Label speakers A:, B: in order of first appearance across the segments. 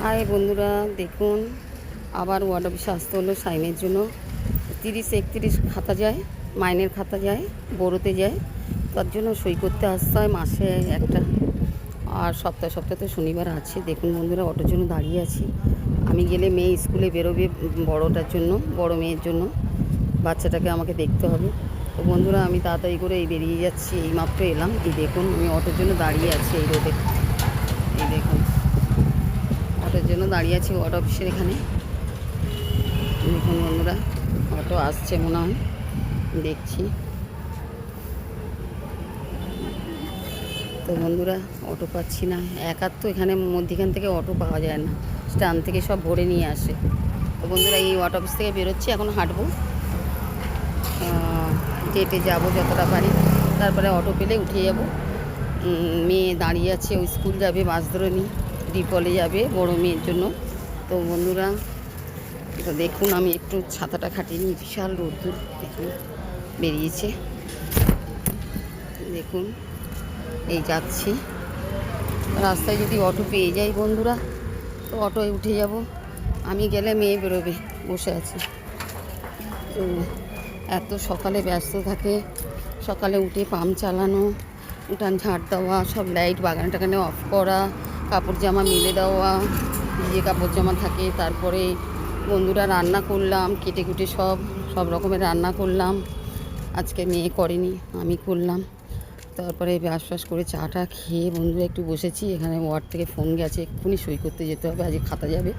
A: High বন্ধুরা, দেখুন আবার ওয়ার্ড অফিসে আসতে হলো সাইনের জন্য। 30-31 খাতা যায়, মাইনের খাতা যায়, বড়োতে যায়, তার জন্য সই করতে আসতে হয় মাসে একটা। আর সপ্তাহে সপ্তাহে তো শনিবার আছে। দেখুন বন্ধুরা, অটোর জন্য দাঁড়িয়ে আছি। আমি গেলে মেয়ে স্কুলে বেরোবে, বড়োটার জন্য, বড়ো মেয়ের জন্য। বাচ্চাটাকে আমাকে দেখতে হবে। তো বন্ধুরা, আমি তাড়াতাড়ি করে এই বেরিয়ে যাচ্ছি। এই মাত্র এলাম। এই দেখুন, আমি অটোর জন্য দাঁড়িয়ে আছি এই রোডে। এই দেখুন, অটোর জন্য দাঁড়িয়ে আছি ওয়ার্ড অফিসের এখানে। দেখুন বন্ধুরা, অটো আসছে মনে হয়, দেখছি। তো বন্ধুরা, অটো পাচ্ছি না। একার তো এখানে মধ্যিখান থেকে অটো পাওয়া যায় না, স্ট্যান্ড থেকে সব ভরে নিয়ে আসে। তো বন্ধুরা, এই ওয়ার্ড অফিস থেকে বেরোচ্ছি, এখন হাঁটবো, হেঁটে যাবো যতটা পারি। তারপরে অটো পেলে উঠে যাব। মেয়ে দাঁড়িয়ে আছে, ওই স্কুল যাবে, বাস ধরে নি, ডিপলে যাবে বড়ো মেয়ের জন্য। তো বন্ধুরা, তো দেখুন, আমি একটু ছাতাটা খাটিয়ে নিই, বিশাল রোদ্দুর দেখুন বেরিয়েছে। দেখুন, এই যাচ্ছি। রাস্তায় যদি অটো পেয়ে যাই বন্ধুরা, তো অটোয় উঠে যাব। আমি গেলে মেয়ে বেরোবে, বসে আছে। তো এত সকালে ব্যস্ত থাকে, সকালে উঠে পাম্প চালানো, উঠান ঝাড় দেওয়া, সব লাইট বাগানে টাগানে অফ করা, কাপড় জামা মেলে দেওয়া, যে কাপড় জামা থাকে। তারপরে বন্ধুরা, রান্না করলাম, কেটে কুটে সব রকমের রান্না করলাম। আজকে মেয়ে করেনি, আমি করলাম। তারপরে ব্রাশ করে চাটা খেয়ে বন্ধুরা একটু বসেছি। এখানে ওয়ার্ড থেকে ফোন গেছে, এক্ষুনি সই করতে যেতে হবে, আজকে খাতা যাবে।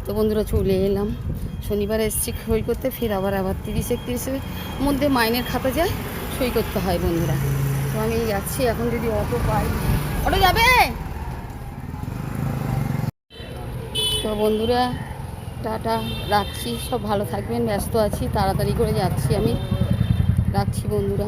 A: তো বন্ধুরা, চলে এলাম। শনিবার এসেছি সই করতে, ফের আবার 30-31-এর মধ্যে মাইনের খাতা যায়, সই করতে হয় বন্ধুরা। তো আমি যাচ্ছি, এখন যদি অটো পাই। অটো যাবে? তো বন্ধুরা, টাটা, রাখছি। সব ভালো থাকবেন, ব্যস্ত আছি, তাড়াতাড়ি করে যাচ্ছি আমি। রাখছি বন্ধুরা।